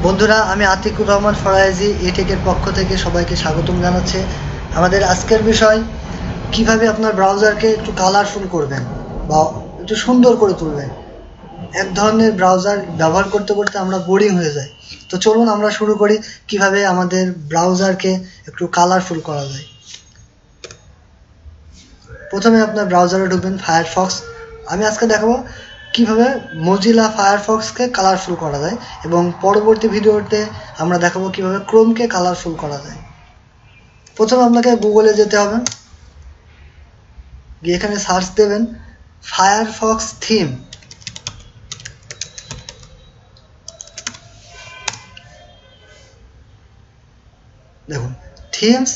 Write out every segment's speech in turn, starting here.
বন্ধুরা, আমি আতিকুর রহমান ফরায়েজি এটেকের পক্ষ থেকে সবাইকে স্বাগতম জানাচ্ছি। আমাদের আজকের বিষয় কিভাবে আপনার ব্রাউজারকে একটু কালারফুল করবেন বা একটু সুন্দর করে তুলবেন। এক ধরনের ব্রাউজার ব্যবহার করতে করতে আমরা বোরিং হয়ে যাই। তো চলুন আমরা শুরু করি কিভাবে আমাদের ব্রাউজারকে একটু কালারফুল করা যায়। প্রথমে আপনার ব্রাউজারে ঢুকবেন ফায়ারফক্স। আমি আজকে দেখাবো কিভাবে মজিলা ফায়ারফক্সকে কালারফুল করা যায়, এবং পরবর্তী ভিডিওতে আমরা দেখাবো কিভাবে ক্রোমকে কালারফুল করা যায়। প্রথমে আপনাকে গুগলে যেতে হবে, গিয়ে এখানে সার্চ দেবেন ফায়ারফক্স থিম। দেখুন, themes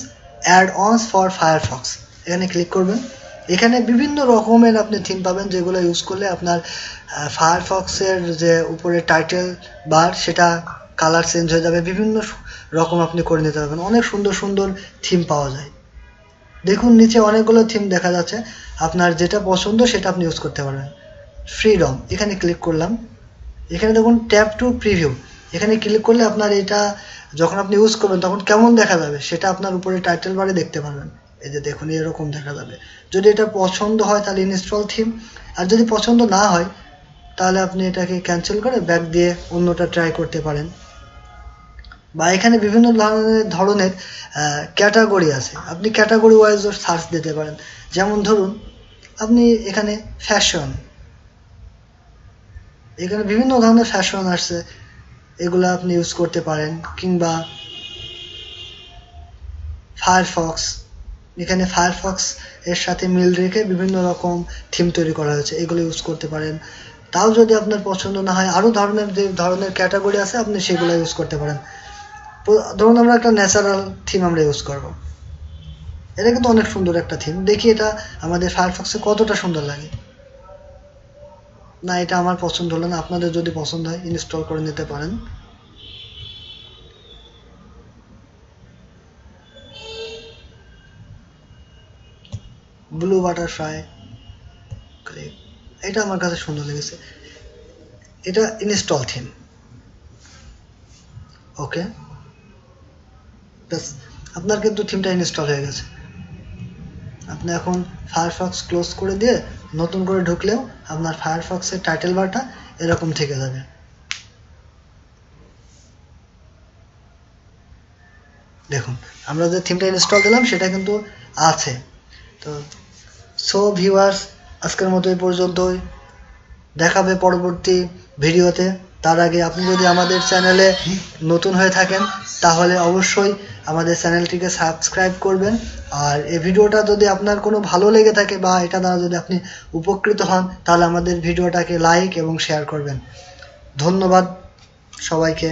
add ons for Firefox, এখানে ক্লিক করবেন। এখানে বিভিন্ন রকমের আপনি থিম পাবেন, যেগুলো ইউজ করলে আপনার ফায়ারফক্সের যে উপরে টাইটেল বার সেটা কালার চেঞ্জ হয়ে যাবে, বিভিন্ন রকম আপনি করে নিতে পারবেন। অনেক সুন্দর সুন্দর থিম পাওয়া যায়। দেখুন নিচে অনেকগুলো থিম দেখা যাচ্ছে, আপনার যেটা পছন্দ সেটা আপনি ইউজ করতে পারবেন। ফ্রিডম, এখানে ক্লিক করলাম। এখানে দেখুন ট্যাপ টু প্রিভিউ, এখানে ক্লিক করলে আপনার এটা যখন আপনি ইউজ করবেন তখন কেমন দেখা যাবে সেটা আপনার উপরে টাইটেল বারে দেখতে পারবেন। এই যে দেখুন এরকম দেখা যাবে। যদি এটা পছন্দ হয় তাহলে ইনস্টল থিম, আর যদি পছন্দ না হয় তাহলে আপনি এটাকে ক্যান্সেল করে ব্যাক দিয়ে অন্যটা ট্রাই করতে পারেন। বা এখানে বিভিন্ন ধরনের ক্যাটাগরি আছে, আপনি ক্যাটাগরি ওয়াইজ সার্চ দিতে পারেন। যেমন ধরুন আপনি এখানে ফ্যাশন, এখানে বিভিন্ন ধরনের ফ্যাশন আসছে, এগুলো আপনি ইউজ করতে পারেন। কিংবা ফায়ারফক্স, এখানে ফায়ারফক্স এর সাথে মিল রেখে বিভিন্ন রকম থিম তৈরি করা হয়েছে, এগুলো ইউজ করতে পারেন। তাও যদি আপনার পছন্দ না হয়, আরও যে ধরনের ক্যাটাগরি আছে আপনি সেগুলো ইউজ করতে পারেন। ধরুন আমরা একটা ন্যাচারাল থিম আমরা ইউজ করব, এটা কিন্তু অনেক সুন্দর একটা থিম। দেখি এটা আমাদের ফায়ারফক্সে কতটা সুন্দর লাগে। না, এটা আমার পছন্দ হলো না, আপনাদের যদি পছন্দ হয় ইনস্টল করে নিতে পারেন। ব্লু বাটারফ্লাই, এটা আমার কাছে সুন্দর লেগেছে, এটা ইনস্টল থিম। ওকে, ব্যাস আপনার কিন্তু থিমটা ইনস্টল হয়ে গেছে। আপনি এখন ফায়ারফক্স ক্লোজ করে দিয়ে নতুন করে ঢুকলেও আপনার ফায়ারফক্সের টাইটেল বারটা এরকম থেকে যাবে। দেখুন আমরা যে থিমটা ইনস্টল দিলাম সেটা কিন্তু আছে। তো ভিউয়ার্স, আজকের মতো এই পর্যন্তই। দেখাবে পরবর্তী ভিডিওতে। তার আগে আপনি যদি আমাদের চ্যানেলে নতুন হয়ে থাকেন তাহলে অবশ্যই আমাদের চ্যানেলটিকে সাবস্ক্রাইব করবেন। আর এই ভিডিওটা যদি আপনার কোনো ভালো লেগে থাকে বা এটা দ্বারা যদি আপনি উপকৃত হন তাহলে আমাদের ভিডিওটাকে লাইক এবং শেয়ার করবেন। ধন্যবাদ সবাইকে।